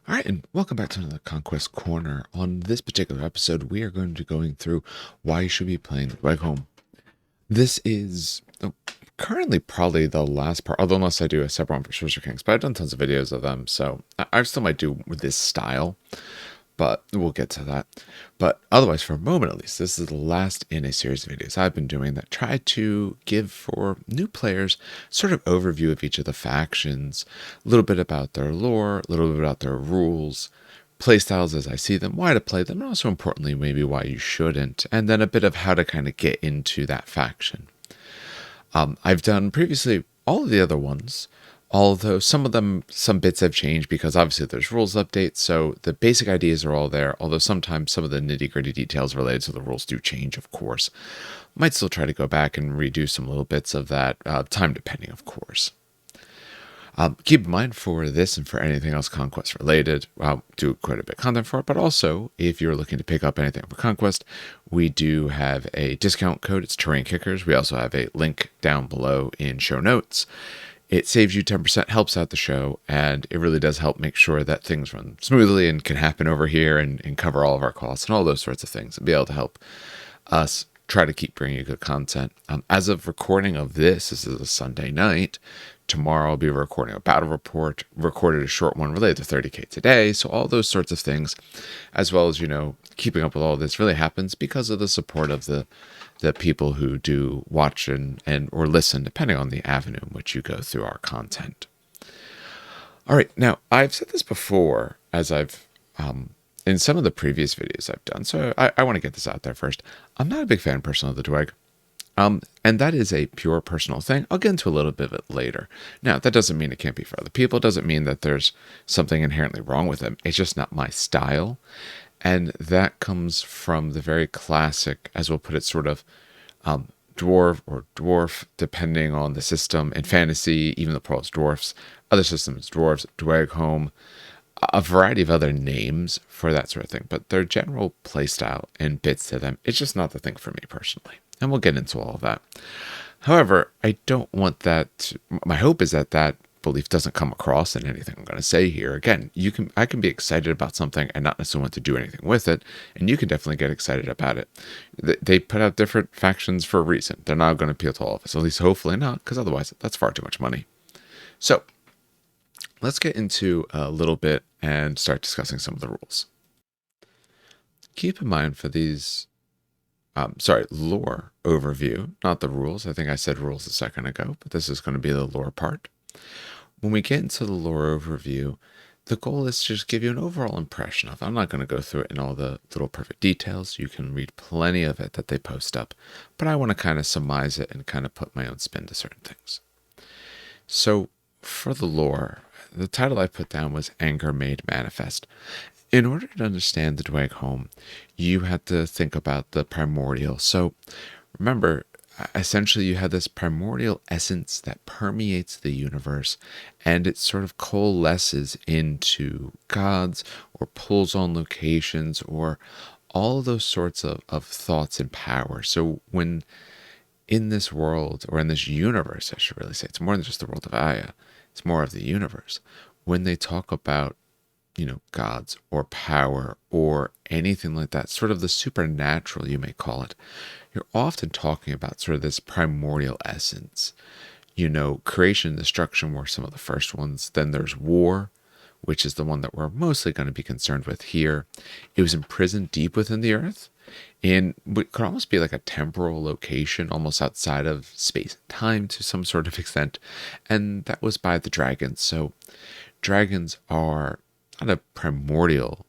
All right, and welcome back to another Conquest Corner. On this particular episode, we are going to be going through why you should be playing Dweghom. This is currently probably the last part, although unless I do a separate one for Sorcerer Kings, but I've done tons of videos of them, so I still might do with this style, but we'll get to that. But otherwise, for a moment at least, this is the last in a series of videos I've been doing that try to give for new players sort of overview of each of the factions, a little bit about their lore, a little bit about their rules, playstyles as I see them, why to play them, and also importantly, maybe why you shouldn't, and then a bit of how to kind of get into that faction. I've done previously all of the other ones, although some bits have changed because obviously there's rules updates, so the basic ideas are all there, although sometimes some of the nitty-gritty details related to the rules do change, of course. Might still try to go back and redo some little bits of that, time depending, of course. Keep in mind for this and for anything else Conquest related, I'll do quite a bit of content for it, but also if you're looking to pick up anything for Conquest, we do have a discount code. It's Terrain Kickers. We also have a link down below in show notes. It saves you 10%, helps out the show, and it really does help make sure that things run smoothly and can happen over here and cover all of our costs and all those sorts of things and be able to help us try to keep bringing you good content. As of recording of this is a Sunday night. Tomorrow I'll be recording a battle report, recorded a short one related to 30k today. So all those sorts of things, as well as, keeping up with all this really happens because of the support of the people who do watch and or listen, depending on the avenue in which you go through our content. All right, now I've said this before as I've in some of the previous videos I've done, so I want to get this out there first. I'm not a big fan personally of the Dweg. And that is a pure personal thing. I'll get into a little bit of it later. Now, that doesn't mean it can't be for other people. It doesn't mean that there's something inherently wrong with them. It's just not my style. And that comes from the very classic, as we'll put it, sort of dwarf or dwarf, depending on the system. In fantasy, even the Pearl's dwarfs. Other systems, dwarves, Dweghom, a variety of other names for that sort of thing. But their general playstyle and bits to them, it's just not the thing for me personally. And we'll get into all of that. However, I don't want that. My hope is that that belief doesn't come across in anything I'm going to say here. Again, I can be excited about something and not necessarily want to do anything with it, and you can definitely get excited about it. They put out different factions for a reason. They're not going to appeal to all of us, at least hopefully not, because otherwise that's far too much money. So let's get into a little bit and start discussing some of the rules. Keep in mind for these lore overview, not the rules. I think I said rules a second ago, but this is going to be the lore part. When we get into the lore overview, the goal is to just give you an overall impression of. I'm not going to go through it in all the little perfect details. You can read plenty of it that they post up, but I want to kind of surmise it and kind of put my own spin to certain things. So for the lore, the title I put down was Anger Made Manifest. In order to understand the Dweghom, you have to think about the primordial. So remember, essentially you have this primordial essence that permeates the universe, and it sort of coalesces into gods or pulls on locations or all of those sorts of thoughts and power. So when in this world, or in this universe, I should really say, it's more than just the world of Aya, it's more of the universe. When they talk about gods or power or anything like that, sort of the supernatural, you may call it, you're often talking about sort of this primordial essence. Creation and destruction were some of the first ones. Then there's war, which is the one that we're mostly going to be concerned with here. It was imprisoned deep within the earth in what could almost be like a temporal location, almost outside of space and time to some sort of extent. And that was by the dragons. So dragons are not a primordial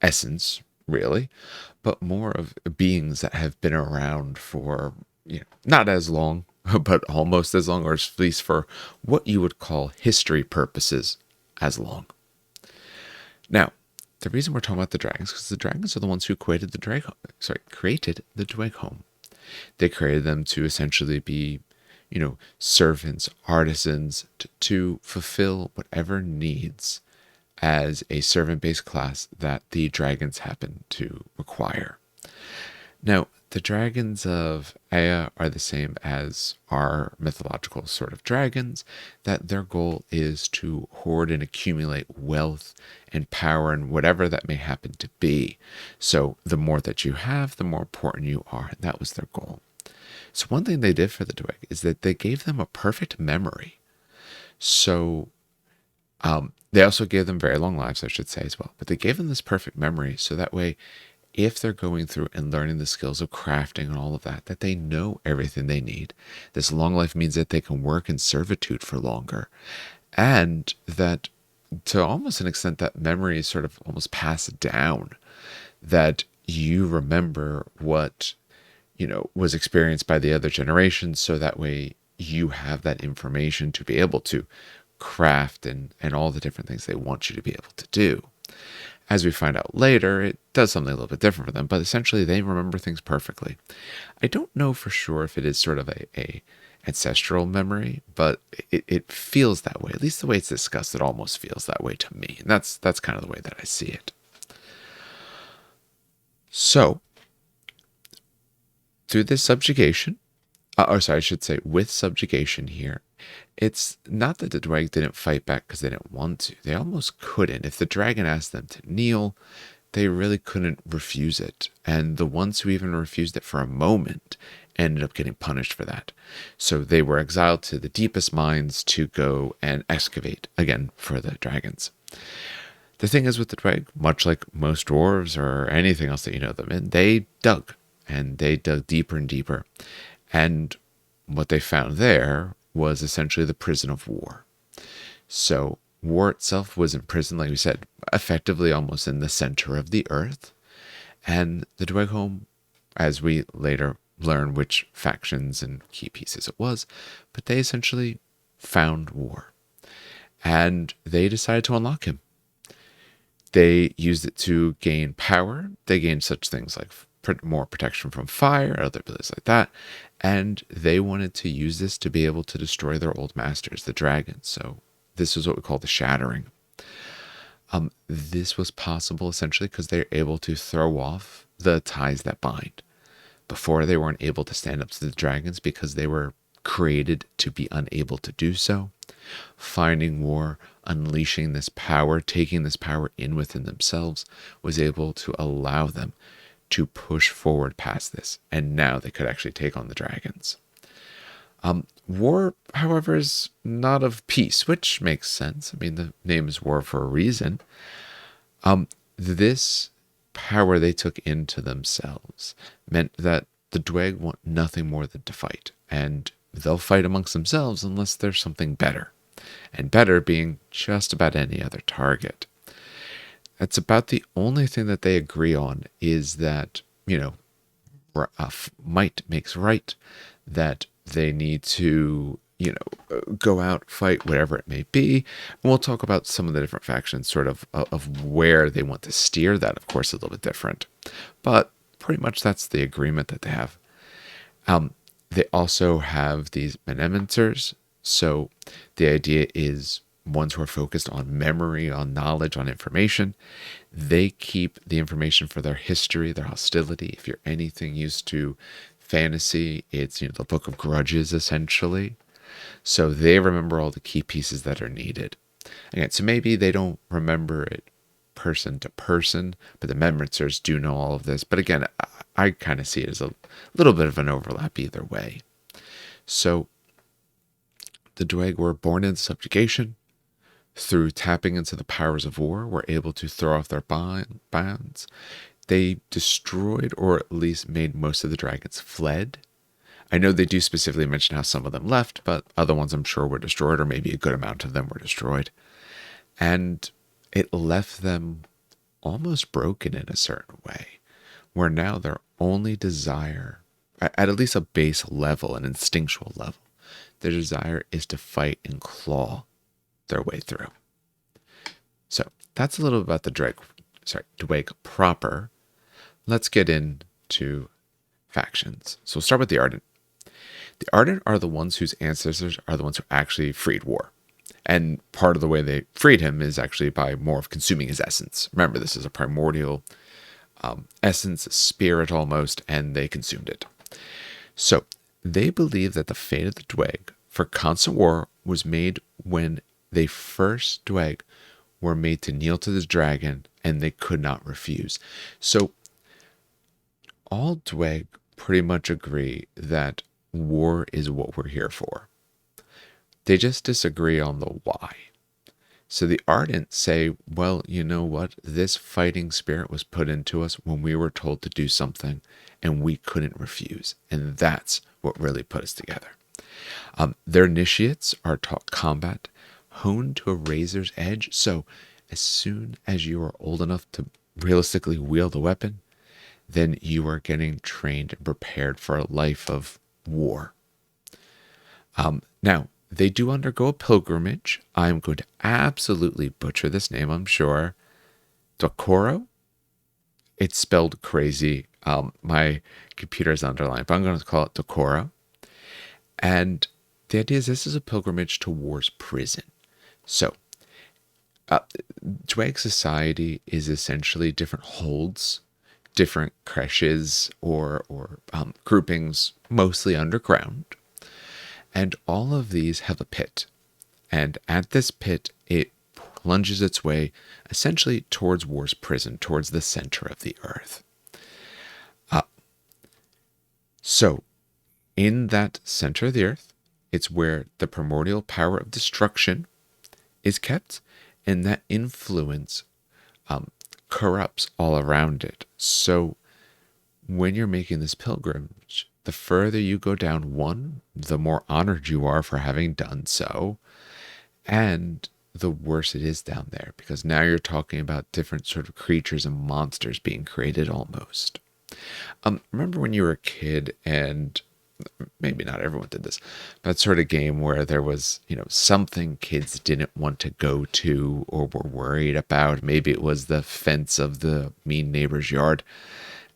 essence, really, but more of beings that have been around for, not as long, but almost as long, or at least for what you would call history purposes as long. Now, the reason we're talking about the dragons is because the dragons are the ones who created the Dweghom. They created them to essentially be servants, artisans, to fulfill whatever needs as a servant-based class that the dragons happen to require. Now, The dragons of Aya are the same as our mythological sort of dragons, that their goal is to hoard and accumulate wealth and power and whatever that may happen to be. So the more that you have, the more important you are. And that was their goal. So one thing they did for the Dweg is that they gave them a perfect memory. So they also gave them very long lives, I should say, as well. But they gave them this perfect memory so that way, if they're going through and learning the skills of crafting and all of that, that they know everything they need. This long life means that they can work in servitude for longer. And that to almost an extent, that memory is sort of almost passed down, that you remember what, was experienced by the other generations. So that way you have that information to be able to craft and all the different things they want you to be able to do. As we find out later, it does something a little bit different for them, but essentially they remember things perfectly. I don't know for sure if it is sort of a ancestral memory, but it feels that way. At least the way it's discussed, it almost feels that way to me. And that's kind of the way that I see it. So, through this subjugation, I should say with subjugation here, it's not that the Dweg didn't fight back because they didn't want to. They almost couldn't. If the dragon asked them to kneel, they really couldn't refuse it. And the ones who even refused it for a moment ended up getting punished for that. So they were exiled to the deepest mines to go and excavate again for the dragons. The thing is with the Dweg, much like most dwarves or anything else that you know them in, they dug. And they dug deeper and deeper. And what they found there was essentially the prison of war. So war itself was imprisoned, like we said, effectively almost in the center of the earth. And the Dweghom, as we later learn which factions and key pieces it was, but they essentially found war. And they decided to unlock him. They used it to gain power. They gained such things like more protection from fire, other abilities like that. And they wanted to use this to be able to destroy their old masters, the dragons. So this is what we call the shattering. This was possible essentially because they're able to throw off the ties that bind. Before, they weren't able to stand up to the dragons because they were created to be unable to do so. Finding war, unleashing this power, taking this power in within themselves, was able to allow them to push forward past this. And now they could actually take on the dragons. War, however, is not of peace, which makes sense. I mean, the name is war for a reason. This power they took into themselves meant that the Dweg want nothing more than to fight. And they'll fight amongst themselves unless there's something better. And better being just about any other target. That's about the only thing that they agree on is that, might makes right, that they need to, go out, fight, whatever it may be. And we'll talk about some of the different factions, sort of where they want to steer that, of course, a little bit different. But pretty much that's the agreement that they have. They also have these benemencers. So the idea is ones who are focused on memory, on knowledge, on information. They keep the information for their history, their hostility. If you're anything used to fantasy, it's the Book of Grudges, essentially. So they remember all the key pieces that are needed. Again, so maybe they don't remember it person to person, but the memorancers do know all of this. But again, I kind of see it as a little bit of an overlap either way. So the Dweg were born in subjugation. Through tapping into the powers of war, were able to throw off their bonds. They destroyed, or at least made most of the dragons fled. I know they do specifically mention how some of them left, but other ones I'm sure were destroyed, or maybe a good amount of them were destroyed. And it left them almost broken in a certain way, where now their only desire, at least a base level, an instinctual level, their desire is to fight and claw their way through. So that's a little about the Dweg proper. Let's get into factions. So we'll start with the Ardent. The Ardent are the ones whose ancestors are the ones who actually freed War. And part of the way they freed him is actually by more of consuming his essence. Remember, this is a primordial essence, spirit almost, and they consumed it. So they believe that the fate of the Dweg for constant war was made when they first Dweg were made to kneel to the dragon and they could not refuse. So all Dweg pretty much agree that war is what we're here for. They just disagree on the why. So the Ardent say, well, you know what? This fighting spirit was put into us when we were told to do something and we couldn't refuse. And that's what really put us together. Their initiates are taught combat, honed to a razor's edge. So as soon as you are old enough to realistically wield a weapon, then you are getting trained and prepared for a life of war. Now, they do undergo a pilgrimage. I'm going to absolutely butcher this name, I'm sure. Dokoro? It's spelled crazy. My computer is underlined, but I'm going to call it Dokoro. And the idea is this is a pilgrimage to war's prison. So, Dweg society is essentially different holds, different creches or groupings, mostly underground. And all of these have a pit. And at this pit, it plunges its way essentially towards war's prison, towards the center of the earth. So, in that center of the earth, it's where the primordial power of destruction is kept, and that influence corrupts all around it. So, when you're making this pilgrimage, the further you go down, one, the more honored you are for having done so, and the worse it is down there, because now you're talking about different sort of creatures and monsters being created almost. Remember when you were a kid, and maybe not everyone did this, that sort of game where there was, something kids didn't want to go to or were worried about. Maybe it was the fence of the mean neighbor's yard,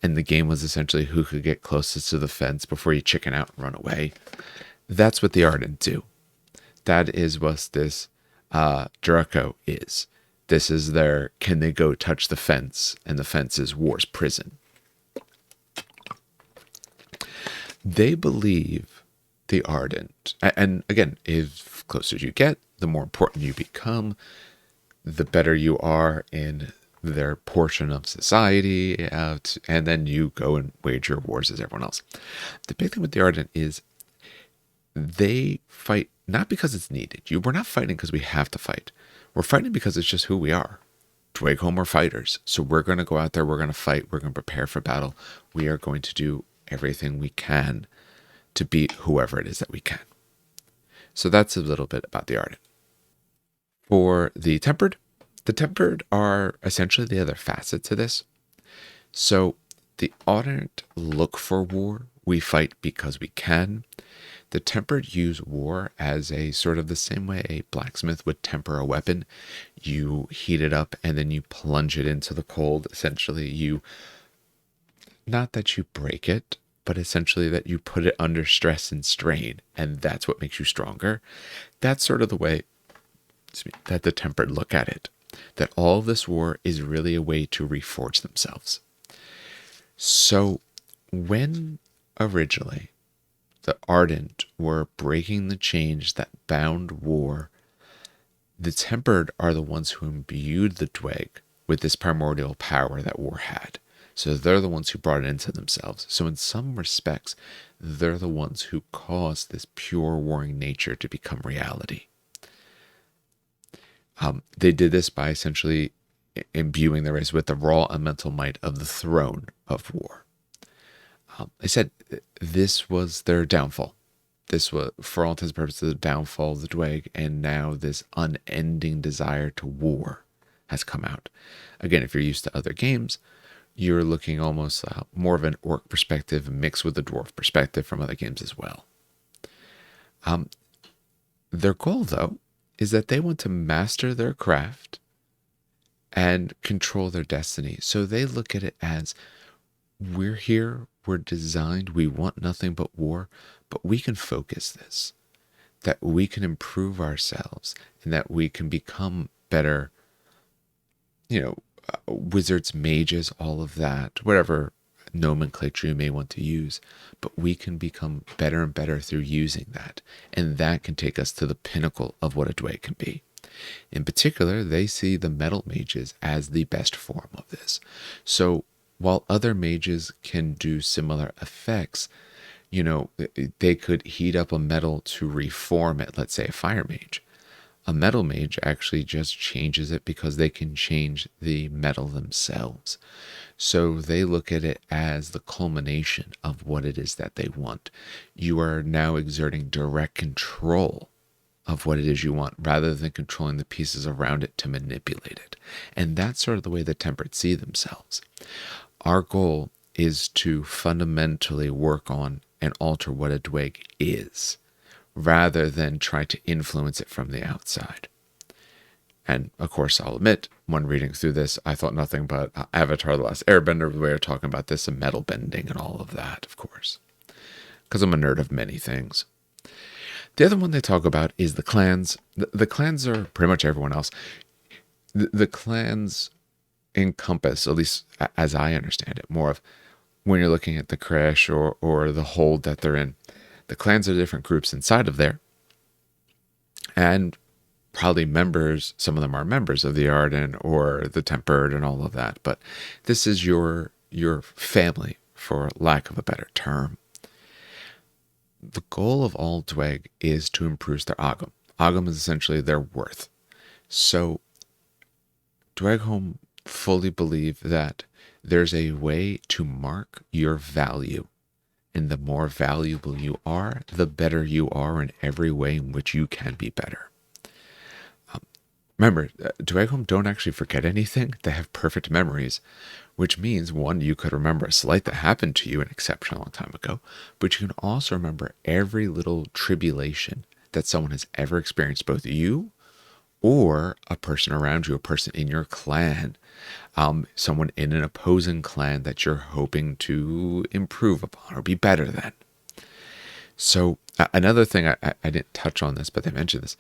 and the game was essentially who could get closest to the fence before you chicken out and run away. That's what the Ardent do. That is what this Draco is. This is their, can they go touch the fence? And the fence is war's prison. They believe the Ardent, and again, if closer you get, the more important you become, the better you are in their portion of society, and then you go and wage your wars as everyone else. The big thing with the Ardent is they fight not because it's needed. We're not fighting because we have to fight. We're fighting because it's just who we are. Dweghom are fighters. So we're going to go out there, we're going to fight, we're going to prepare for battle. We are going to do everything we can to beat whoever it is that we can. So that's a little bit about the Ardent. For the Tempered are essentially the other facet to this. So the Ardent look for war. We fight because we can. The Tempered use war as a sort of the same way a blacksmith would temper a weapon. You heat it up and then you plunge it into the cold. Essentially, not that you break it, but essentially that you put it under stress and strain, and that's what makes you stronger. That's sort of the way that the Tempered look at it. That all of this war is really a way to reforge themselves. So when originally the Ardent were breaking the chains that bound war, the Tempered are the ones who imbued the Dweg with this primordial power that war had. So they're the ones who brought it into themselves. So in some respects, they're the ones who caused this pure warring nature to become reality. They did this by essentially imbuing the race with the raw and mental might of the throne of war. I said this was their downfall. This was, for all intents and purposes, the downfall of the Dweg, and now this unending desire to war has come out. Again, if you're used to other games, you're looking almost more of an orc perspective mixed with the dwarf perspective from other games as well. Their goal, though, is that they want to master their craft and control their destiny. So they look at it as, we're here, we're designed, we want nothing but war, but we can focus this, that we can improve ourselves, and that we can become better, wizards, mages, all of that, whatever nomenclature you may want to use, but we can become better and better through using that. And that can take us to the pinnacle of what a Dweghom can be. In particular, they see the metal mages as the best form of this. So while other mages can do similar effects, they could heat up a metal to reform it, let's say a fire mage. A metal mage actually just changes it because they can change the metal themselves. So they look at it as the culmination of what it is that they want. You are now exerting direct control of what it is you want rather than controlling the pieces around it to manipulate it. And that's sort of the way the temperate see themselves. Our goal is to fundamentally work on and alter what a Dweghom is, rather than try to influence it from the outside. And of course, I'll admit, when reading through this, I thought nothing but Avatar: The Last Airbender, we were talking about this, and metal bending and all of that, of course, because I'm a nerd of many things. The other one they talk about is the clans. The clans are pretty much everyone else. The clans encompass, at least as I understand it, more of when you're looking at the crash or the hold that they're in. The clans are different groups inside of there, and probably members, some of them are members of the Arden or the Tempered and all of that, but this is your family, for lack of a better term. The goal of all Dweghom is to improve their Agam. Agam is essentially their worth. So Dweghom fully believe that there's a way to mark your value. And the more valuable you are, the better you are in every way in which you can be better. Remember, Dweghom don't actually forget anything. They have perfect memories, which means, one, you could remember a slight that happened to you an exceptionally long time ago, but you can also remember every little tribulation that someone has ever experienced, both you or a person around you, a person in your clan, someone in an opposing clan that you're hoping to improve upon or be better than. So another thing, I didn't touch on this, but they mentioned this.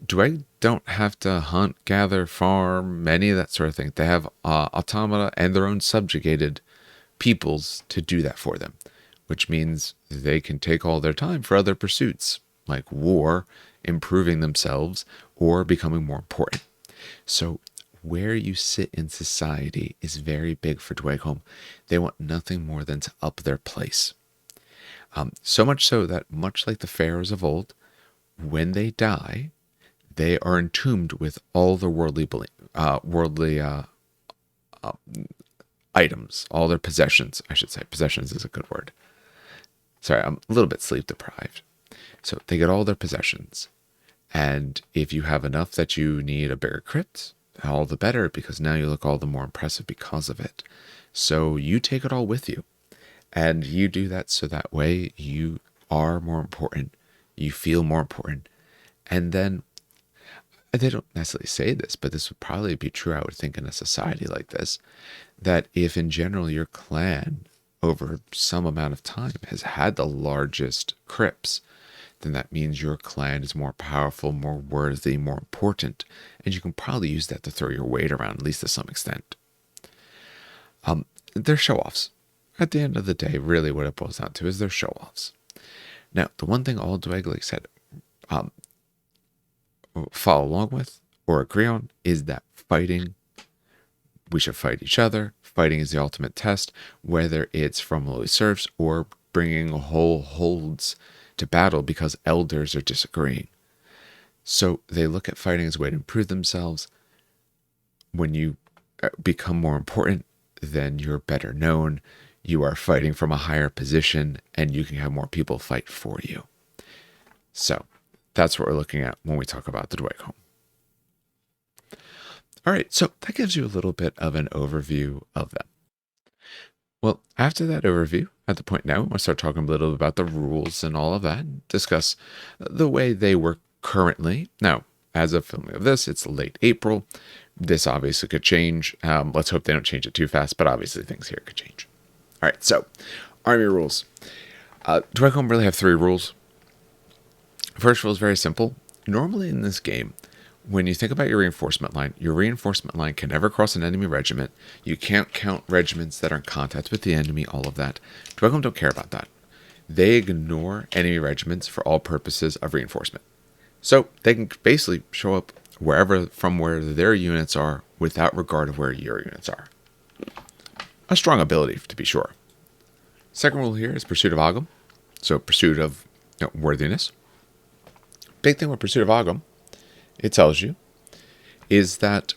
Dweghom don't have to hunt, gather, farm, any of that sort of thing. They have automata and their own subjugated peoples to do that for them, which means they can take all their time for other pursuits, like war, improving themselves, or becoming more important. So where you sit in society is very big for Dweghom. They want nothing more than to up their place. So much so that, much like the pharaohs of old, when they die, they are entombed with all the worldly items, all their possessions, I should say. Possessions is a good word. Sorry, I'm a little bit sleep deprived. So they get all their possessions. And if you have enough that you need a bigger crypt, all the better, because now you look all the more impressive because of it. So you take it all with you. And you do that so that way you are more important. You feel more important. And then, they don't necessarily say this, but this would probably be true, I would think, in a society like this, that if in general your clan over some amount of time has had the largest crypts, then that means your clan is more powerful, more worthy, more important, and you can probably use that to throw your weight around, at least to some extent. They're show-offs. At the end of the day, really what it boils down to is they're show-offs. Now, the one thing all Dweghom said follow along with or agree on is that fighting, we should fight each other. Fighting is the ultimate test, whether it's from lowly serfs or bringing whole holds to battle because elders are disagreeing. So they look at fighting as a way to improve themselves. When you become more important, then you're better known. You are fighting from a higher position, and you can have more people fight for you. So that's what we're looking at when we talk about the Dweghom. All right, so that gives you a little bit of an overview of them. Well, after that overview, at the point now, we'll start talking a little bit about the rules and all of that, and discuss the way they work currently. Now, as of filming of this, it's late April. This obviously could change. Let's hope they don't change it too fast, but obviously things here could change. All right, so army rules. Dweghom really have 3 rules. First rule is very simple. Normally in this game, when you think about your reinforcement line can never cross an enemy regiment. You can't count regiments that are in contact with the enemy, all of that. Dweghom don't care about that. They ignore enemy regiments for all purposes of reinforcement. So they can basically show up from where their units are without regard of where your units are. A strong ability, to be sure. Second rule here is Pursuit of Dweghom. So pursuit of worthiness. Big thing with Pursuit of Dweghom, it tells you, is that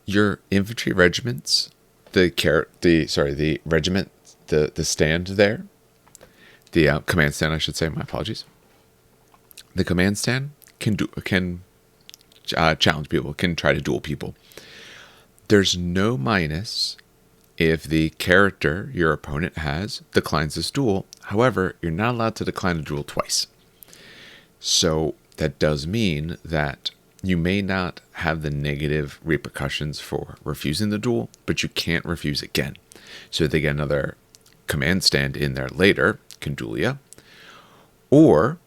your infantry regiments, the regiment, the stand there, the command stand, I should say. My apologies. The command stand can challenge people, can try to duel people. There's no minus if the character your opponent has declines this duel. However, you're not allowed to decline a duel twice. So that does mean that you may not have the negative repercussions for refusing the duel, but you can't refuse again. So if they get another command stand in there later, can duel you. Or,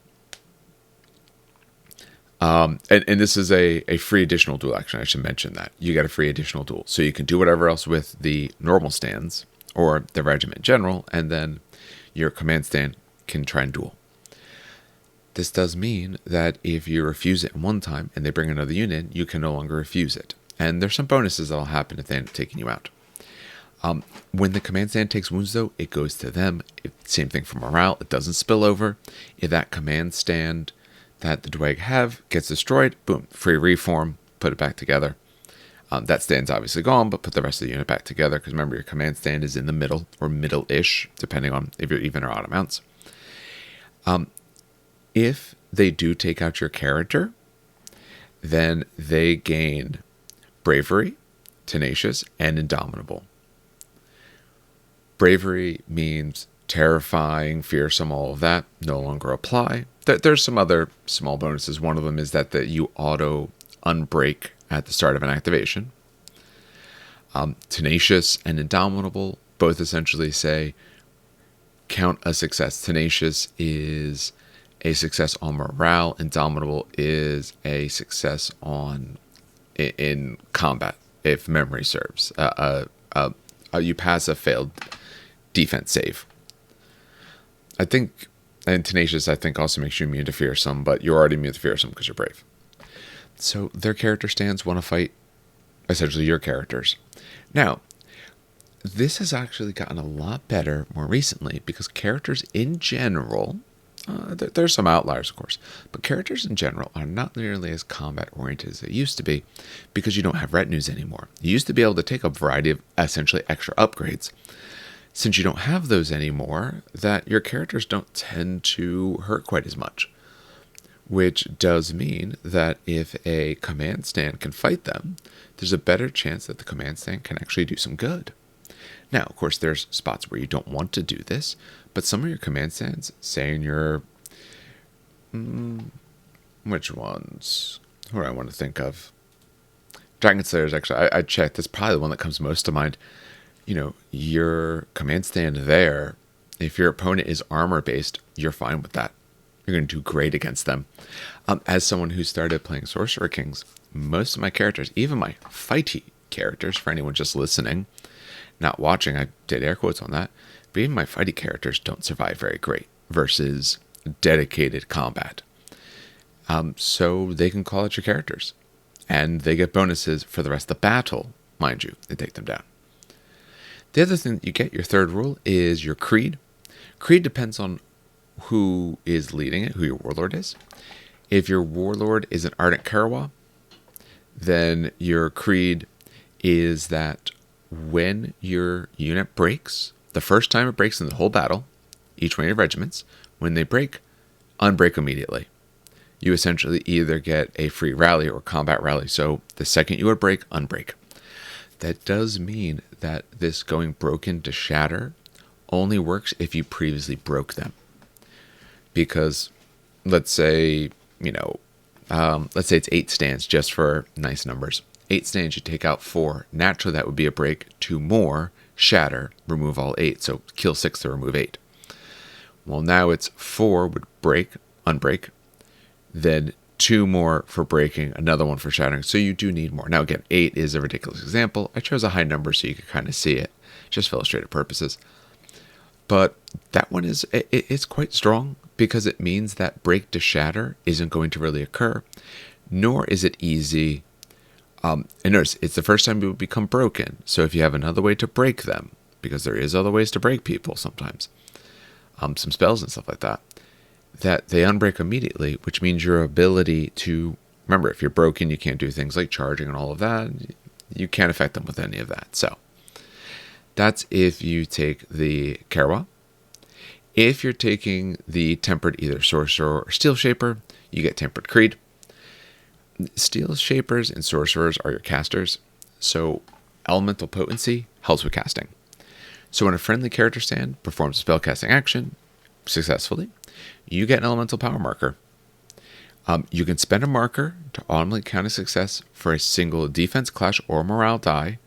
and this is a free additional duel action. I should mention that. You get a free additional duel. So you can do whatever else with the normal stands or the regiment in general, and then your command stand can try and duel. This does mean that if you refuse it one time and they bring another unit in, you can no longer refuse it. And there's some bonuses that will happen if they end up taking you out. When the command stand takes wounds, though, it goes to them. Same thing for morale. It doesn't spill over. If that command stand that the Dweghom have gets destroyed, boom, free reform, put it back together. That stand's obviously gone, but put the rest of the unit back together, because remember, your command stand is in the middle, or middle-ish, depending on if you're even or odd amounts. If they do take out your character, then they gain bravery, tenacious, and indomitable. Bravery means terrifying, fearsome, all of that no longer apply. There's some other small bonuses. One of them is that you auto unbreak at the start of an activation. Tenacious and indomitable both essentially say count a success. Tenacious is a success on morale. Indomitable is a success in combat, if memory serves. You pass a failed defense save. I think, and tenacious, I think, also makes you immune to fearsome, but you're already immune to fearsome because you're brave. So their character stands want to fight essentially your characters. Now, this has actually gotten a lot better more recently, because characters in general, there's some outliers, of course, but characters in general are not nearly as combat-oriented as they used to be, because you don't have retinues anymore. You used to be able to take a variety of essentially extra upgrades. Since you don't have those anymore, that your characters don't tend to hurt quite as much, which does mean that if a command stand can fight them, there's a better chance that the command stand can actually do some good. Now, of course, there's spots where you don't want to do this, but some of your command stands, say in your... which ones? Who do I want to think of? Dragon Slayers, actually, I checked. That's probably the one that comes most to mind. You know, your command stand there, if your opponent is armor-based, you're fine with that. You're going to do great against them. As someone who started playing Sorcerer Kings, most of my characters, even my fighty characters, for anyone just listening, not watching, I did air quotes on that, but even my fighty characters don't survive very great versus dedicated combat. So they can call out your characters, and they get bonuses for the rest of the battle, mind you, and take them down. The other thing that you get, your third rule, is your creed. Creed depends on who is leading it, who your warlord is. If your warlord is an Ardent Karawa, then your creed is that when your unit breaks, the first time it breaks in the whole battle, each one of your regiments, when they break, unbreak immediately. You essentially either get a free rally or combat rally. So the second you would break, unbreak. That does mean that this going broken to shatter only works if you previously broke them. Because let's say, let's say it's 8 stands, just for nice numbers. 8 stands, you take out 4. Naturally, that would be a break. 2 more, shatter, remove all 8. So kill 6 to remove 8. Well, now it's 4 would break, unbreak. Then 2 more for breaking, another one for shattering. So you do need more. Now, again, 8 is a ridiculous example. I chose a high number so you could kind of see it, just for illustrative purposes. But that one it's quite strong because it means that break to shatter isn't going to really occur, nor is it easy. And notice, it's the first time it will become broken. So if you have another way to break them, because there is other ways to break people sometimes, some spells and stuff like that, that they unbreak immediately, which means your ability to, remember, if you're broken, you can't do things like charging and all of that. You can't affect them with any of that. So that's if you take the Karawa. If you're taking the Tempered either Sorcerer or Steel Shaper, you get Tempered Creed. Steel Shapers and Sorcerers are your casters, so Elemental Potency helps with casting. So when a friendly character stand performs a spellcasting action successfully, you get an Elemental Power marker. You can spend a marker to automatically count a success for a single defense, clash, or morale die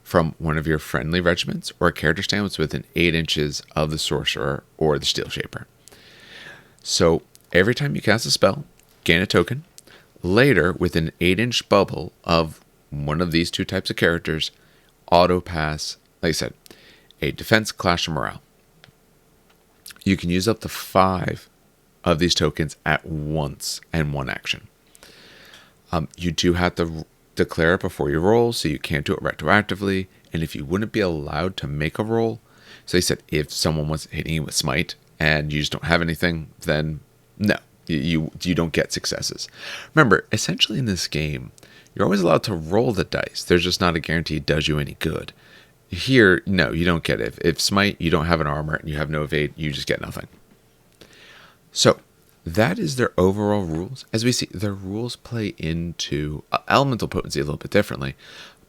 from one of your friendly regiments or a character stand that's within 8 inches of the Sorcerer or the Steel Shaper. So every time you cast a spell, gain a token. Later, with an 8-inch bubble of one of these 2 types of characters, auto pass, like I said, a defense, clash, or morale. You can use up to 5 of these tokens at once and one action. You do have to declare it before you roll, so you can't do it retroactively. And if you wouldn't be allowed to make a roll, so they said if someone was hitting you with smite and you just don't have anything, then no. You don't get successes. Remember, essentially in this game, you're always allowed to roll the dice. There's just not a guarantee it does you any good. Here, no, you don't get it. If smite, you don't have an armor and you have no evade, you just get nothing. So that is their overall rules. As we see, their rules play into elemental potency a little bit differently,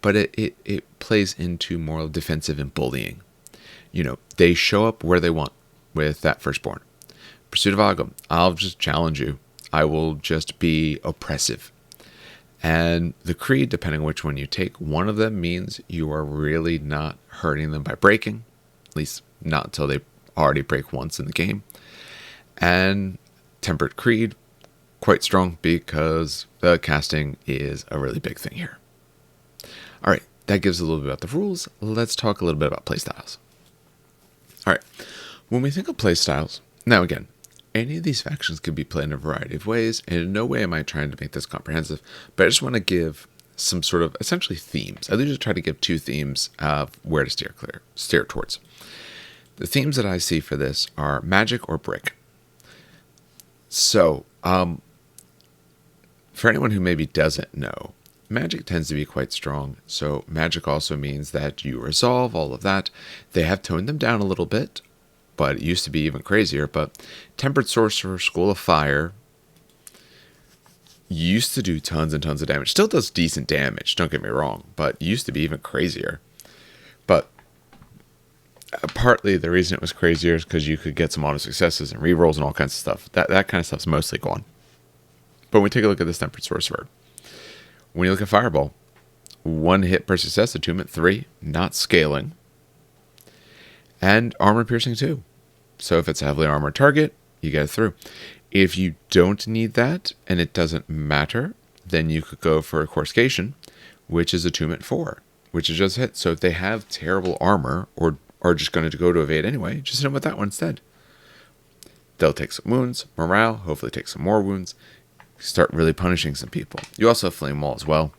but it plays into more defensive and bullying. They show up where they want with that firstborn. Pursuit of Dweghom, I'll just challenge you. I will just be oppressive. And the Creed, depending on which one you take, one of them means you are really not hurting them by breaking, at least not until they already break once in the game. And Tempered Creed, quite strong because the casting is a really big thing here. All right, that gives a little bit about the rules. Let's talk a little bit about playstyles. All right, when we think of playstyles, now again, any of these factions can be played in a variety of ways, and in no way am I trying to make this comprehensive, but I just want to give some sort of essentially themes. I usually try to give 2 themes of where to steer towards. The themes that I see for this are magic or brick. So, for anyone who maybe doesn't know, magic tends to be quite strong. So magic also means that you resolve all of that. They have toned them down a little bit, but it used to be even crazier. But Tempered Sorcerer, School of Fire, used to do tons and tons of damage. Still does decent damage, don't get me wrong, but used to be even crazier. But partly the reason it was crazier is because you could get some auto successes and rerolls and all kinds of stuff. That kind of stuff's mostly gone. But when we take a look at this Tempered Sorcerer, when you look at Fireball, 1 hit per success, attunement 3, not scaling, and armor piercing 2. So if it's a heavily armored target, you get it through. If you don't need that and it doesn't matter, then you could go for a Coruscation, which is attunement 4, which is just hit. So if they have terrible armor or are just going to go to evade anyway, just hit them with that one instead. They'll take some wounds, morale, hopefully take some more wounds, start really punishing some people. You also have Flame Wall as well.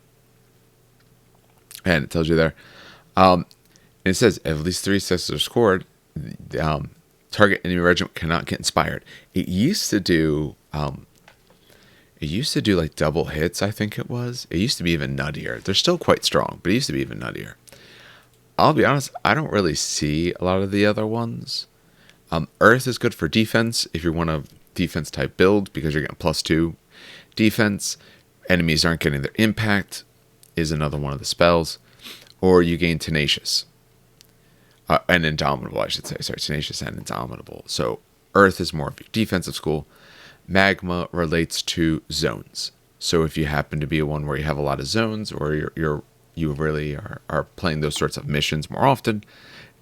And it tells you there. And it says, at least 3 successes are scored, target enemy regiment cannot get inspired. It used to do like double hits, I think it was. It used to be even nuttier. They're still quite strong, but it used to be even nuttier. I'll be honest, I don't really see a lot of the other ones. Earth is good for defense if you want a defense type build because you're getting +2 defense. Enemies aren't getting their impact is another one of the spells. Or you gain Tenacious. And Indomitable, I should say. Sorry, Tenacious and Indomitable. So Earth is more of your defensive school. Magma relates to zones. So if you happen to be one where you have a lot of zones, or you really are playing those sorts of missions more often,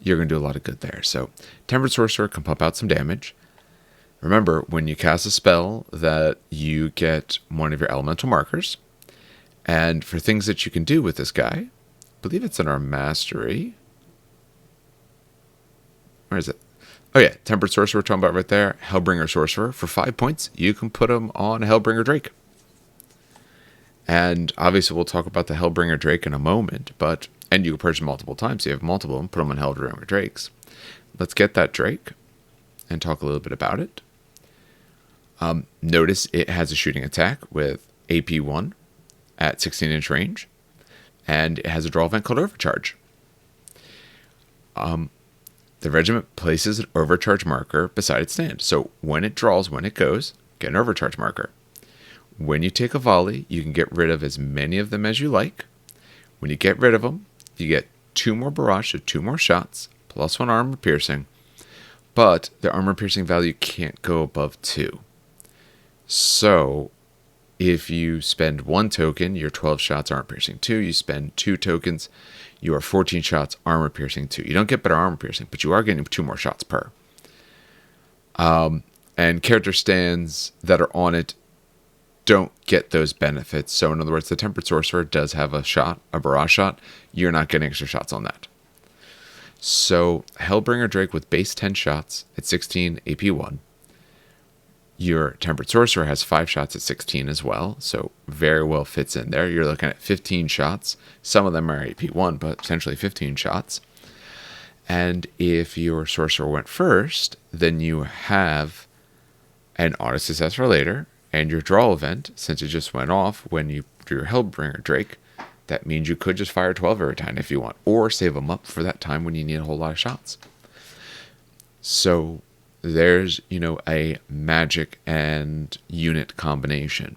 you're going to do a lot of good there. So Tempered Sorcerer can pump out some damage. Remember, when you cast a spell, that you get one of your elemental markers. And for things that you can do with this guy, I believe it's in our mastery. Where is it? Oh yeah, Tempered Sorcerer, we're talking about right there. Hellbringer Sorcerer. For 5 points, you can put him on Hellbringer Drake. And obviously we'll talk about the Hellbringer Drake in a moment, and you can purchase multiple times. So you have multiple and put them on Hellbringer Drakes. Let's get that Drake and talk a little bit about it. Notice it has a shooting attack with AP 1 at 16-inch range, and it has a draw event called Overcharge. The regiment places an overcharge marker beside its stand. So when it draws, when it goes, get an overcharge marker. When you take a volley, you can get rid of as many of them as you like. When you get rid of them, you get 2 more barrage, so 2 more shots, plus 1 armor piercing. But the armor piercing value can't go above 2. So if you spend 1 token, your 12 shots armor piercing 2. You spend 2 tokens, you are 14 shots armor piercing 2. You don't get better armor piercing, but you are getting 2 more shots per. And character stands that are on it don't get those benefits. So in other words, the Tempered Sorcerer does have a barrage shot. You're not getting extra shots on that. So Hellbringer Drake with base 10 shots at 16 AP 1. Your Tempered Sorcerer has 5 shots at 16 as well, so very well fits in there. You're looking at 15 shots. Some of them are AP 1, but essentially 15 shots. And if your Sorcerer went first, then you have an auto success for later, and your draw event, since it just went off when you drew your Hellbringer Drake, that means you could just fire 12 every time if you want, or save them up for that time when you need a whole lot of shots. So there's, a magic and unit combination.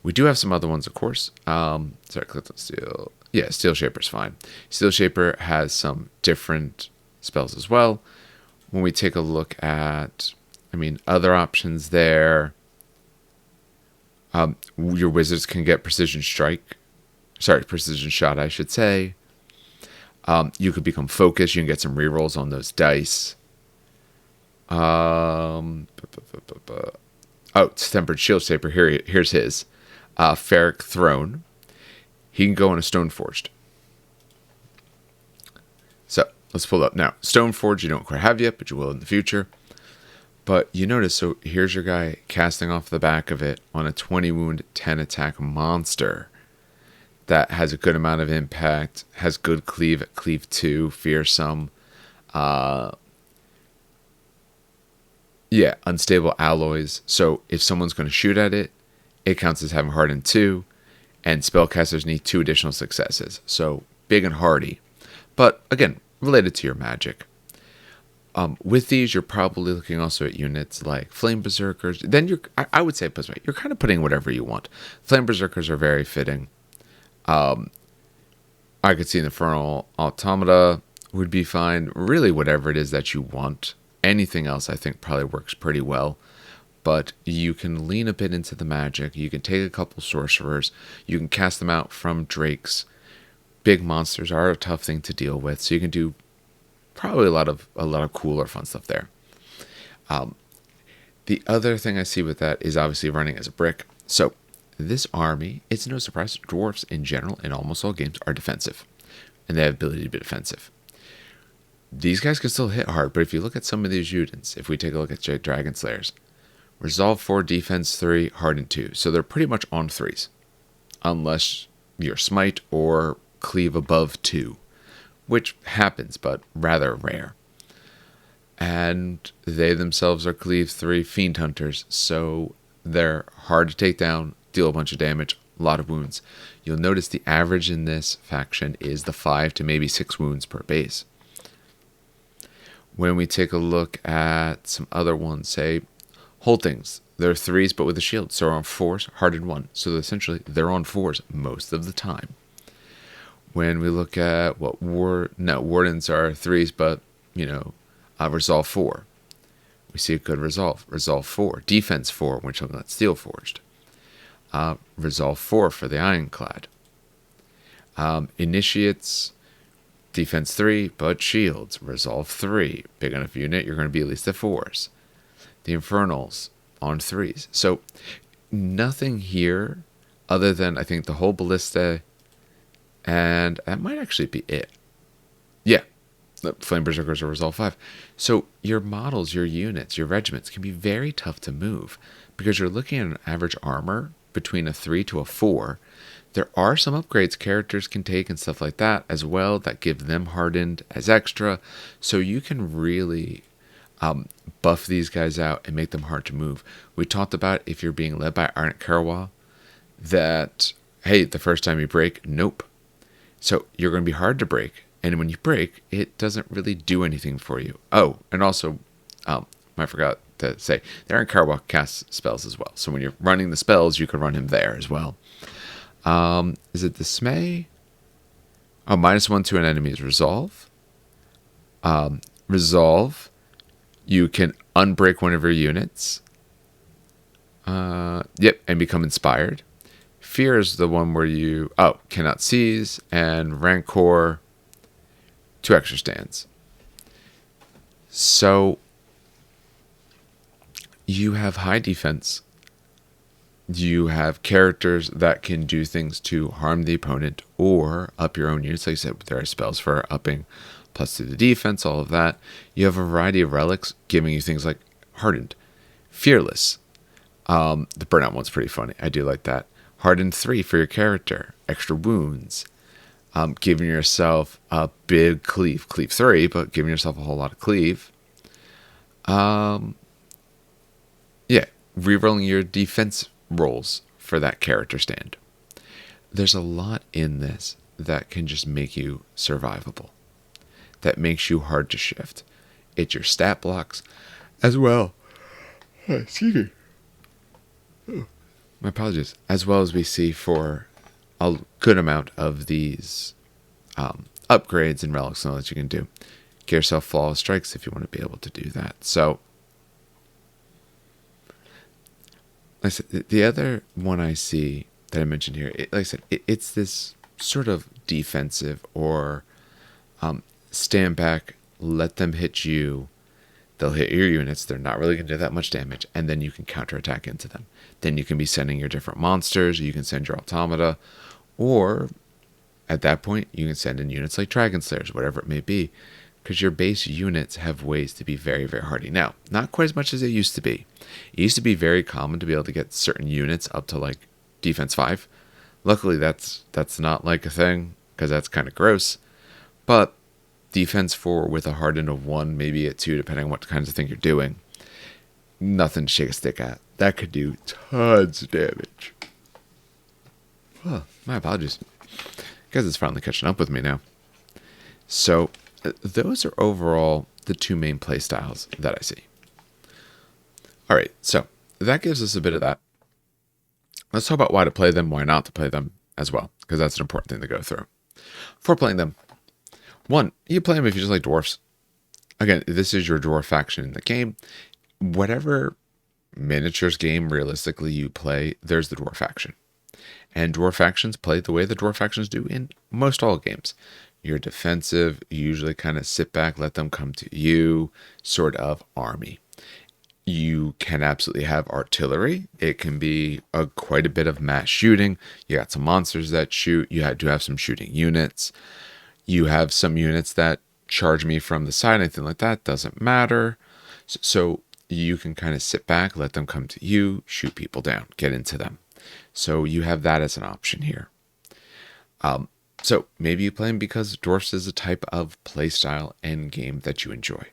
We do have some other ones, of course. Clip on Steel. Yeah, Steel Shaper's fine. Steel Shaper has some different spells as well. When we take a look at, other options there, your wizards can get Precision Shot, I should say. You could become focused. You can get some rerolls on those dice. It's Tempered Shield Shaper. Here's his. Ferric Throne. He can go on a Stoneforged. So, let's pull up. Now, Stoneforged you don't quite have yet, but you will in the future. But you notice, so here's your guy casting off the back of it on a 20 wound, 10 attack monster that has a good amount of impact, has good cleave at cleave 2, fearsome. Unstable alloys. So if someone's going to shoot at it, it counts as having hardened 2, and spellcasters need 2 additional successes. So big and hardy. But again, related to your magic. With these, you're probably looking also at units like Flame Berserkers. Then I would say, you're kind of putting whatever you want. Flame Berserkers are very fitting. I could see an Infernal Automata would be fine. Really, whatever it is that you want. Anything else, I think, probably works pretty well. But you can lean a bit into the magic. You can take a couple sorcerers. You can cast them out from drakes. Big monsters are a tough thing to deal with, so you can do probably a lot of cool or fun stuff there. The other thing I see with that is obviously running as a brick. So this army, it's no surprise, dwarves in general in almost all games are defensive, and they have ability to be defensive. These guys can still hit hard, but if you look at some of these units, if we take a look at Dragon Slayers, Resolve 4, Defense 3, Harden 2. So they're pretty much on 3s, unless you're Smite or Cleave above 2, which happens, but rather rare. And they themselves are Cleave 3 Fiend Hunters, so they're hard to take down, deal a bunch of damage, a lot of wounds. You'll notice the average in this faction is the 5 to maybe 6 wounds per base. When we take a look at some other ones, say Holdings, they're 3s but with a shield, so on 4s, hardened 1. So essentially they're on 4s most of the time. When we look at Wardens are 3s, but Resolve 4. We see a good Resolve 4, Defense 4, which is not Steel Forged. Resolve 4 for the Ironclad. Initiates, Defense 3, but Shields, Resolve 3. Big enough unit, you're going to be at least at 4s. the Infernals on 3s. So nothing here other than, I think, the whole Ballista, and that might actually be it. Yeah, the Flame Berserkers are Resolve 5. So your models, your units, your regiments can be very tough to move because you're looking at an average armor between a 3 to a 4. There are some upgrades characters can take and stuff like that as well that give them hardened as extra. So you can really buff these guys out and make them hard to move. We talked about if you're being led by Arnett Karawha, that, hey, the first time you break, nope. So you're going to be hard to break. And when you break, it doesn't really do anything for you. Oh, and also, I forgot to say, Arnett Karawha casts spells as well. So when you're running the spells, you can run him there as well. Is it Dismay? Oh, -1 to an enemy's Resolve. Resolve. You can unbreak one of your units. Yep, and become inspired. Fear is the one where you, cannot seize. And Rancor, 2 extra stands. So you have high defense. You have characters that can do things to harm the opponent or up your own units. Like I said, there are spells for upping plus to the defense, all of that. You have a variety of relics giving you things like Hardened, Fearless. The Burnout one's pretty funny. I do like that. Hardened 3 for your character. Extra wounds. Giving yourself a big cleave. Cleave 3, but giving yourself a whole lot of cleave. Rerolling your defense rolls for that character stand. There's a lot in this that can just make you survivable. That makes you hard to shift. It's your stat blocks as well. Excuse me. My apologies. As well as we see for a good amount of these upgrades and relics and all that you can do. Get yourself flawless strikes if you want to be able to do that. So, like I said, the other one I see that I mentioned here, it's this sort of defensive or stand back, let them hit you. They'll hit your units. They're not really going to do that much damage. And then you can counterattack into them. Then you can be sending your different monsters. You can send your automata. Or at that point, you can send in units like Dragon Slayers, whatever it may be. Because your base units have ways to be very, very hardy. Now, not quite as much as it used to be. It used to be very common to be able to get certain units up to like defense 5. Luckily, that's not like a thing. Because that's kind of gross. But defense 4 with a hardened of 1, maybe a 2, depending on what kinds of thing you're doing. Nothing to shake a stick at. That could do tons of damage. Oh, my apologies. Guys, it's finally catching up with me now. So, those are overall the 2 main playstyles that I see. Alright, so that gives us a bit of that. Let's talk about why to play them, why not to play them as well, because that's an important thing to go through. Before playing them, 1, you play them if you just like dwarfs. Again, this is your dwarf faction in the game. Whatever miniatures game realistically you play, there's the dwarf faction. And dwarf factions play the way the dwarf factions do in most all games. You're defensive, you usually kind of sit back, let them come to you, sort of army. You can absolutely have artillery. It can be quite a bit of mass shooting. You got some monsters that shoot. You do have some shooting units. You have some units that charge me from the side, anything like that, doesn't matter. So you can kind of sit back, let them come to you, shoot people down, get into them. So you have that as an option here. So maybe you play them because dwarfs is a type of playstyle and game that you enjoy.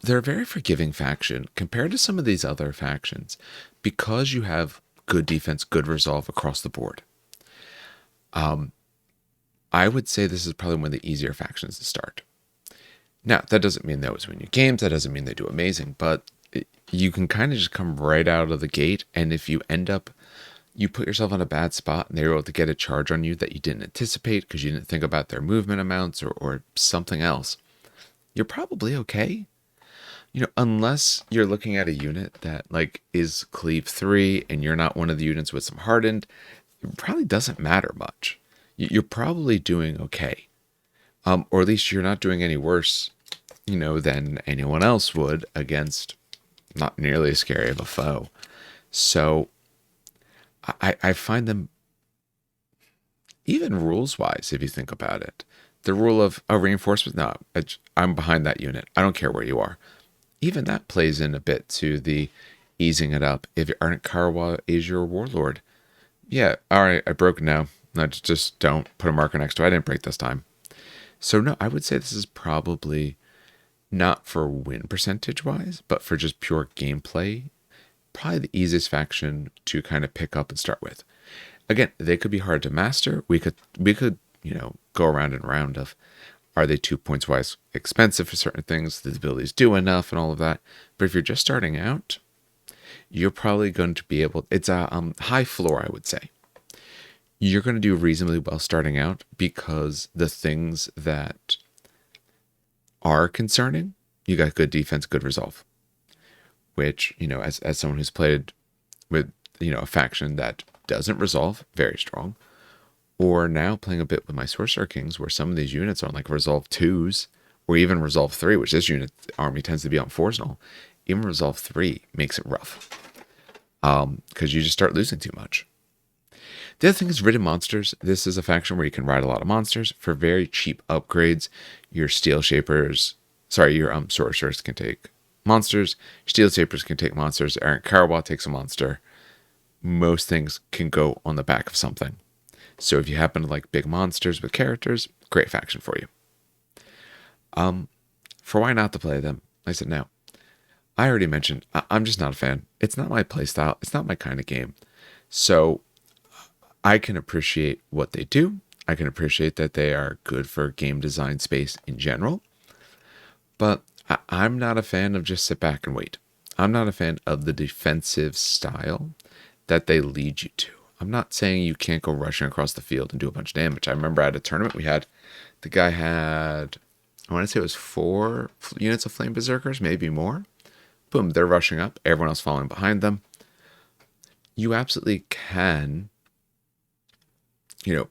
They're a very forgiving faction compared to some of these other factions because you have good defense, good resolve across the board. I would say this is probably one of the easier factions to start. Now, that doesn't mean they always win you games. That doesn't mean they do amazing. But you can kind of just come right out of the gate. And if you end up, you put yourself on a bad spot and they're able to get a charge on you that you didn't anticipate because you didn't think about their movement amounts or something else, you're probably okay. Unless you're looking at a unit that is cleave 3 and you're not one of the units with some hardened, it probably doesn't matter much. You're probably doing okay. Or at least you're not doing any worse, than anyone else would against, not nearly as scary of a foe. So I find them, even rules-wise, if you think about it, the rule of a reinforcement, no, I'm behind that unit. I don't care where you are. Even that plays in a bit to the easing it up. If you aren't Karawa, is your warlord. Yeah, all right, I broke now. No, just don't put a marker next to it. I didn't break this time. So no, I would say this is probably not for win percentage wise, but for just pure gameplay, probably the easiest faction to kind of pick up and start with. Again, they could be hard to master. We could go around and around of, are they 2 points wise expensive for certain things? The abilities do enough and all of that. But if you're just starting out, you're probably going to be able, it's a high floor, I would say. You're going to do reasonably well starting out because the things that are concerning, you got good defense, good resolve. Which, as someone who's played with, a faction that doesn't resolve, very strong. Or now playing a bit with my Sorcerer Kings, where some of these units are on like Resolve 2s, or even Resolve 3, which this unit army tends to be on 4s and all. Even Resolve 3 makes it rough. Because you just start losing too much. The other thing is ridden monsters. This is a faction where you can ride a lot of monsters for very cheap upgrades. Your your sorcerers can take monsters. Steel Shapers can take monsters. Aaron Karawa takes a monster. Most things can go on the back of something. So if you happen to like big monsters with characters, great faction for you. For why not to play them? I said no. I already mentioned I'm just not a fan. It's not my play style. It's not my kind of game. So I can appreciate what they do. I can appreciate that they are good for game design space in general. But I'm not a fan of just sit back and wait. I'm not a fan of the defensive style that they lead you to. I'm not saying you can't go rushing across the field and do a bunch of damage. I remember at a tournament the guy had, I want to say it was 4 units of Flame Berserkers, maybe more. Boom, they're rushing up. Everyone else following behind them. You absolutely can,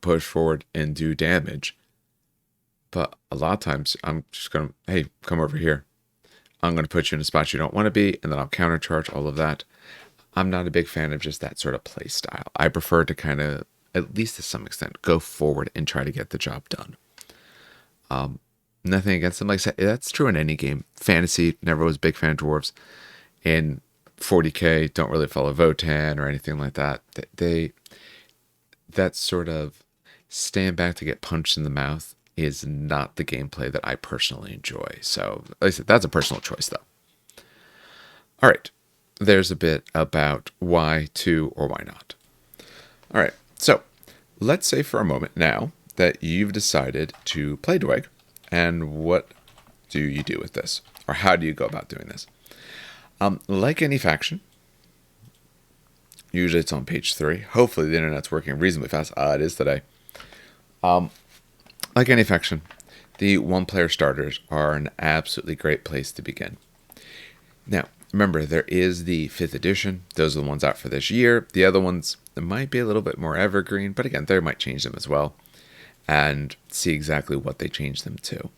push forward and do damage. But a lot of times I'm just going to, hey, come over here. I'm going to put you in a spot you don't want to be, and then I'll countercharge all of that. I'm not a big fan of just that sort of play style. I prefer to kind of, at least to some extent, go forward and try to get the job done. Nothing against them. Like I said, that's true in any game. Fantasy, never was a big fan of dwarves. In 40k, don't really follow Votan or anything like that. That sort of stand back to get punched in the mouth is not the gameplay that I personally enjoy. So, like I said, that's a personal choice, though. All right. There's a bit about why to or why not. All right, so let's say for a moment now that you've decided to play Dweg, and what do you do with this? Or how do you go about doing this? Like any faction, usually it's on page 3. Hopefully the internet's working reasonably fast. It is today. Like any faction, the one-player starters are an absolutely great place to begin. Now, remember, there is the 5th edition. Those are the ones out for this year. The other ones might be a little bit more evergreen, but again, they might change them as well. And see exactly what they change them to.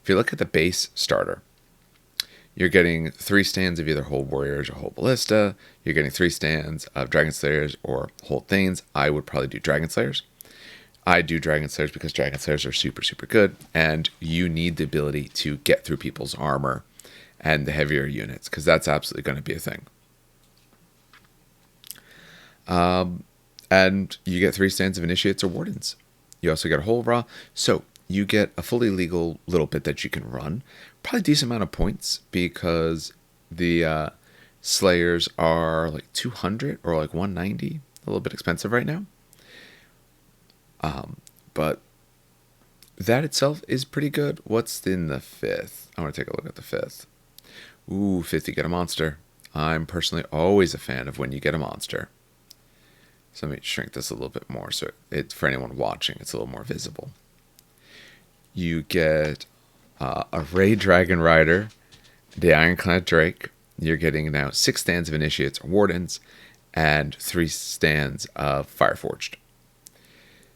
If you look at the base starter, you're getting 3 stands of either Hold Warriors or Hold Ballista. You're getting 3 stands of Dragon Slayers or Hold Thanes. I would probably do Dragon Slayers. I do Dragon Slayers because Dragon Slayers are super, super good. And you need the ability to get through people's armor and the heavier units, because that's absolutely going to be a thing. And you get 3 stands of Initiates or Wardens. You also get a whole raw. So you get a fully legal little bit that you can run. Probably a decent amount of points because the Slayers are like 200 or like 190. A little bit expensive right now. But that itself is pretty good. What's in the 5th? I want to take a look at the 5th. Ooh, 5th, you get a monster. I'm personally always a fan of when you get a monster. So let me shrink this a little bit more so for anyone watching, it's a little more visible. You get a Ray Dragon Rider, the Ironclad Drake. You're getting now 6 stands of Initiates or Wardens and 3 stands of Fireforged.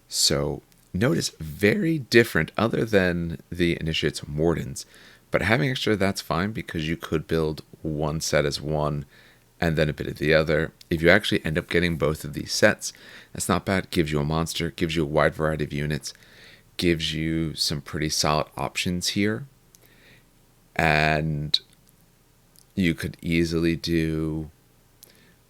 So notice very different other than the Initiates and Wardens. But having extra, that's fine because you could build one set as one and then a bit of the other. If you actually end up getting both of these sets, that's not bad. Gives you a monster, gives you a wide variety of units, gives you some pretty solid options here. And you could easily do,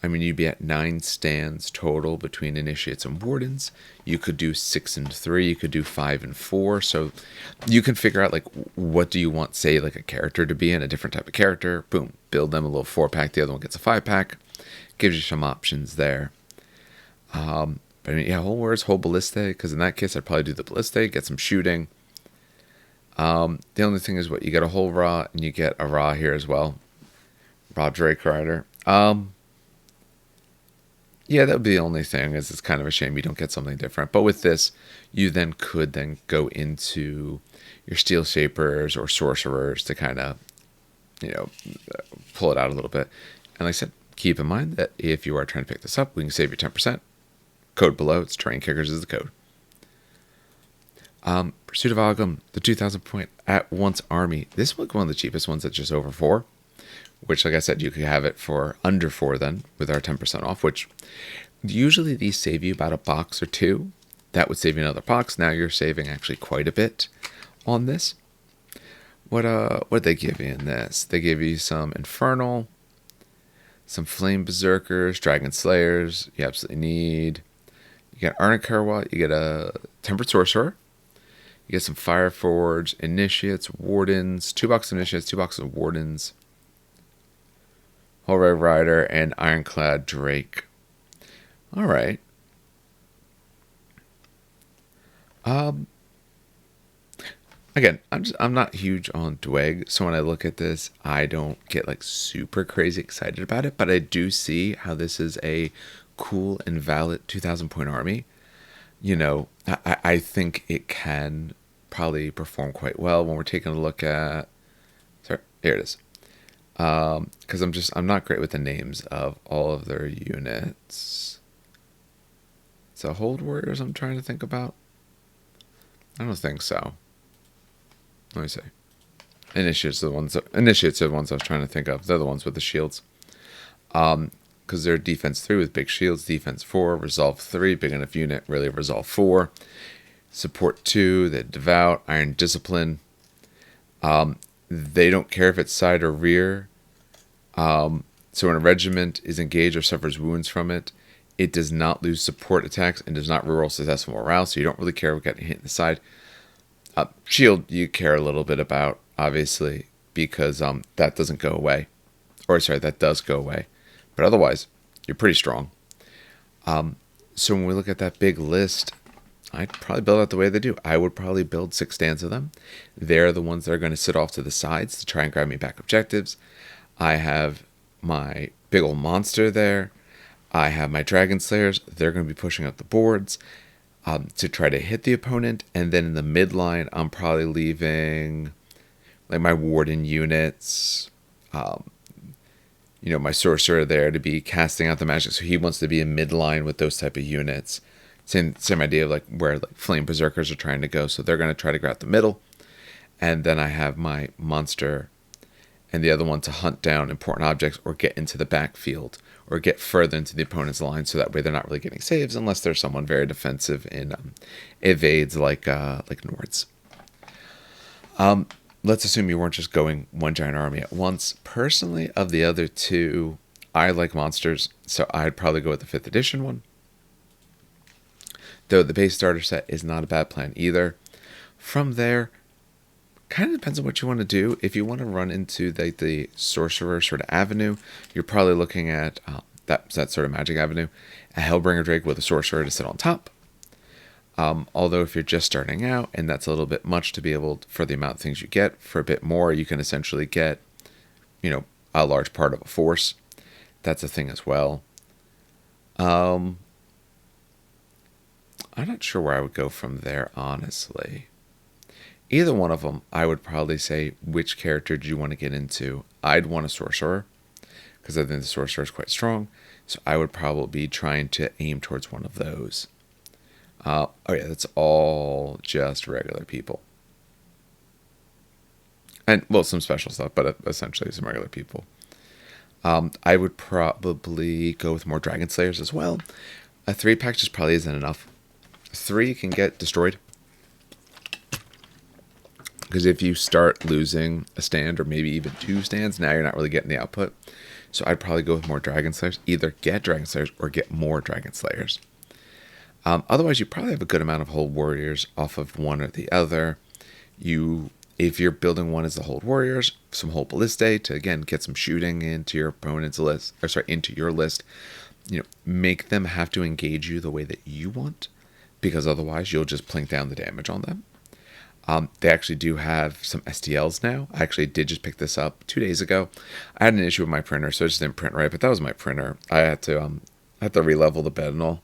you'd be at 9 stands total between initiates and wardens. You could do 6 and 3. You could do 5 and 4. So you can figure out, like, what do you want, say, like a character to be in, a different type of character. Boom, build them a little 4-pack. The other one gets a 5-pack. Gives you some options there. But whole wars, whole ballista, because in that case, I'd probably do the ballista, get some shooting. The only thing is, you get a whole Ra, and you get a Ra here as well. Ra Drake Rider. Yeah, that would be the only thing, is it's kind of a shame you don't get something different. But with this, you then could go into your Steel Shapers or Sorcerers to kind of, pull it out a little bit. And like I said, keep in mind that if you are trying to pick this up, we can save you 10%. Code below, it's Terrain Kickers is the code. Pursuit of Dweghom, the 2,000 point at once army. This was one of the cheapest ones at just over 4. Which, like I said, you could have it for under 4 then, with our 10% off, which usually these save you about a box or 2. That would save you another box. Now you're saving actually quite a bit on this. What did they give you in this? They give you some Infernal, some Flame Berserkers, Dragon Slayers. You absolutely need. You get Arnikerwa, you get a Tempered Sorcerer. You get some Fireforge, Initiates, Wardens, 2 boxes of Initiates, 2 boxes of Wardens. Whole Red Rider, and Ironclad Drake. All right. Again, I'm not huge on Dweg, so when I look at this, I don't get like super crazy excited about it, but I do see how this is a cool and valid 2,000 point army. I think it can probably perform quite well when we're taking a look at. Sorry, here it is. Because I'm not great with the names of all of their units. So Hold Warriors I'm trying to think about. I don't think so. Let me see. Initiates are the ones I was trying to think of. They're the ones with the shields. Because they're defense 3 with big shields, defense 4, resolve 3, big enough unit, really resolve 4. Support 2, the Devout, Iron Discipline. They don't care if it's side or rear. So when a regiment is engaged or suffers wounds from it, it does not lose support attacks and does not reroll successful morale, so you don't really care about getting hit in the side. Shield, you care a little bit about, obviously, because that doesn't go away. That does go away. But otherwise, you're pretty strong. So when we look at that big list, I'd probably build out the way they do. I would probably build 6 stands of them. They're the ones that are going to sit off to the sides to try and grab me back objectives. I have my big old monster there. I have my Dragon Slayers. They're going to be pushing up the boards to try to hit the opponent. And then in the midline, I'm probably leaving like my Warden units, my Sorcerer there to be casting out the magic. So he wants to be in midline with those type of units. Same idea of like where like Flame Berserkers are trying to go. So they're going to try to grab the middle. And then I have my monster and the other one to hunt down important objects or get into the backfield or get further into the opponent's line. So that way they're not really getting saves unless there's someone very defensive in evades like Nords. Let's assume you weren't just going one giant army at once. Personally, of the other two, I like monsters. So I'd probably go with the 5th edition one. Though the base starter set is not a bad plan either. From there, kind of depends on what you want to do. If you want to run into the Sorcerer sort of avenue, you're probably looking at that sort of Magic avenue. A Hellbringer Drake with a Sorcerer to sit on top. Although if you're just starting out, and that's a little bit much to be able, for the amount of things you get, for a bit more, you can essentially get, a large part of a force. That's a thing as well. I'm not sure where I would go from there, honestly. Either one of them, I would probably say, which character do you want to get into? I'd want a Sorcerer, because I think the Sorcerer is quite strong. So I would probably be trying to aim towards one of those. That's all just regular people. And, well, some special stuff, but essentially some regular people. I would probably go with more Dragon Slayers as well. A 3-pack just probably isn't enough. 3 can get destroyed. Because if you start losing a stand or maybe even 2 stands, now you're not really getting the output. So I'd probably go with more Dragon Slayers. Either get Dragon Slayers or get more Dragon Slayers. Otherwise, you probably have a good amount of Hold Warriors off of one or the other. If you're building one as the Hold Warriors, some Hold Ballistae to, again, get some shooting into your opponent's list, into your list. Make them have to engage you the way that you want, because otherwise you'll just plink down the damage on them. They actually do have some STLs now. I actually did just pick this up 2 days ago. I had an issue with my printer, so it just didn't print right, but that was my printer. I had to re-level the bed and all.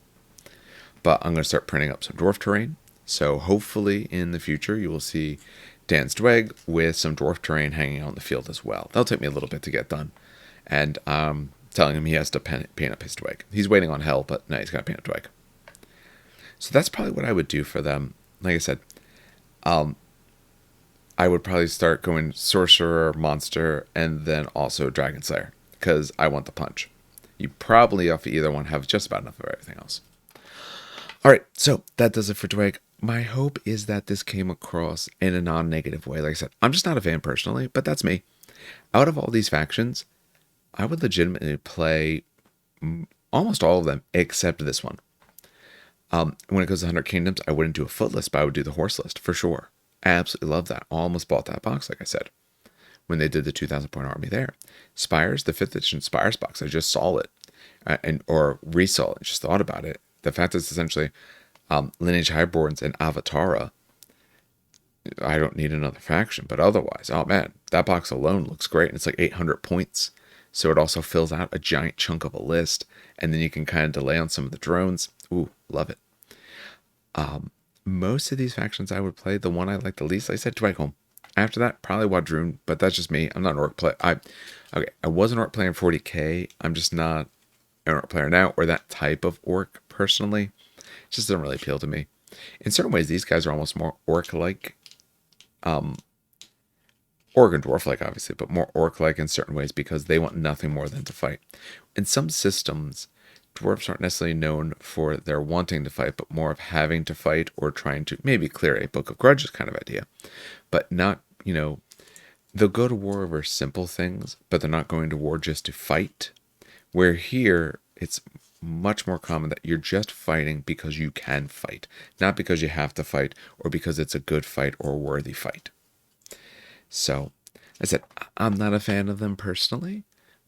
But I'm going to start printing up some dwarf terrain. So hopefully in the future you will see Dan's Dweg with some dwarf terrain hanging out in the field as well. That'll take me a little bit to get done. And telling him he has to paint up his Dweg. He's waiting on hell, but no, he's got to paint up Dweg. So that's probably what I would do for them. Like I said, I would probably start going Sorcerer, Monster, and then also Dragon Slayer, because I want the punch. You probably, off of either one, have just about enough of everything else. Alright, so that does it for Dweg. My hope is that this came across in a non-negative way. Like I said, I'm just not a fan personally, but that's me. Out of all these factions, I would legitimately play almost all of them, except this one. When it goes to 100 Kingdoms, I wouldn't do a foot list, but I would do the horse list, for sure. I absolutely love that. Almost bought that box, like I said, when they did the 2,000 point army there. Spires, the 5th edition Spires box, I just saw it, or resaw it, just thought about it. The fact is essentially Lineage Highborns and Avatara. I don't need another faction, but otherwise, oh man, that box alone looks great. And it's like 800 points. So it also fills out a giant chunk of a list. And then you can kind of delay on some of the drones. Ooh, love it. Most of these factions I would play, the one I like the least, like I said, Dweghom. After that, probably Wadroon, but that's just me. I'm not an orc player. I was an orc player in 40k. I'm just not an orc player now, or that type of orc personally. It just doesn't really appeal to me. In certain ways, these guys are almost more orc-like. Orc and dwarf-like, obviously, but more orc-like in certain ways because they want nothing more than to fight. In some systems, dwarves aren't necessarily known for their wanting to fight, but more of having to fight or trying to maybe clear a book of grudges kind of idea. But not, they'll go to war over simple things, but they're not going to war just to fight. Where here, it's much more common that you're just fighting because you can fight, not because you have to fight or because it's a good fight or a worthy fight. So, I said, I'm not a fan of them personally,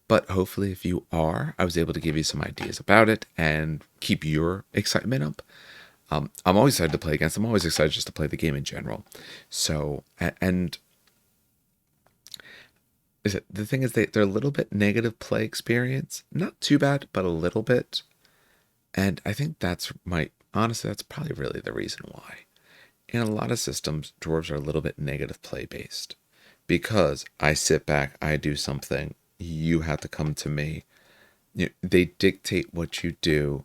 but hopefully if you are, I was able to give you some ideas about it and keep your excitement up. I'm always excited to play against them. I'm always excited just to play the game in general. So, and the thing is they're a little bit negative play experience. Not too bad, but a little bit. And I think honestly, that's probably really the reason why. In a lot of systems, dwarves are a little bit negative play based. Because I sit back, I do something, you have to come to me. They dictate what you do,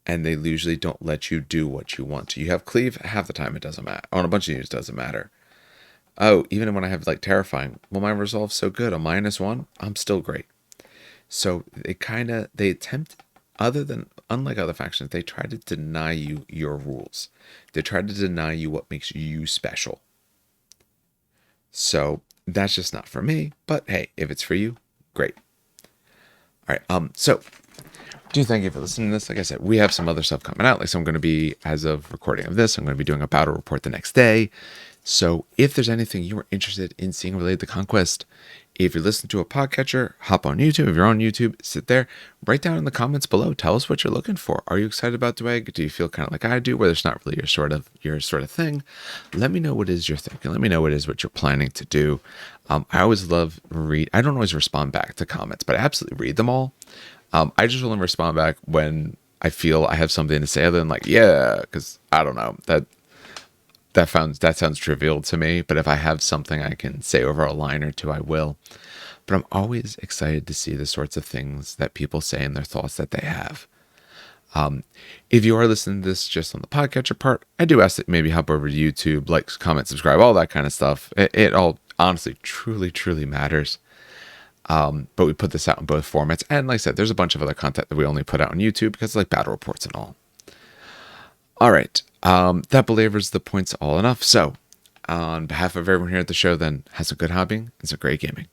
and they usually don't let you do what you want to. You have cleave, half the time it doesn't matter. On a bunch of units, it doesn't matter. Oh, even when I have like terrifying, well, my resolve's so good, a -1, I'm still great. So they attempt, unlike other factions, they try to deny you your rules. They try to deny you what makes you special. So that's just not for me, but hey, if it's for you, great. All right, so do thank you for listening to this. Like I said, we have some other stuff coming out. So I'm going to be, as of recording of this, I'm going to be doing a battle report the next day. So if there's anything you are interested in seeing related to Conquest, if you're listening to a podcatcher, hop on YouTube. If you're on YouTube, sit there, write down in the comments below. Tell us what you're looking for. Are you excited about Dweg? Do you feel kind of like I do, where it's not really your sort of thing? Let me know what it is you're thinking. Let me know what it is what you're planning to do. I always love I don't always respond back to comments, but I absolutely read them all. I just only respond back when I feel I have something to say other than like, yeah, because I don't know, that sounds trivial to me, but if I have something I can say over a line or two, I will. But I'm always excited to see the sorts of things that people say and their thoughts that they have. If you are listening to this just on the podcatcher part, I do ask that maybe hop over to YouTube, like, comment, subscribe, all that kind of stuff. It all honestly, truly, truly matters. But we put this out in both formats. And like I said, there's a bunch of other content that we only put out on YouTube because like battle reports and all. All right. That belabors the points all enough. So on behalf of everyone here at the show, then, have some good hobbying and some great gaming.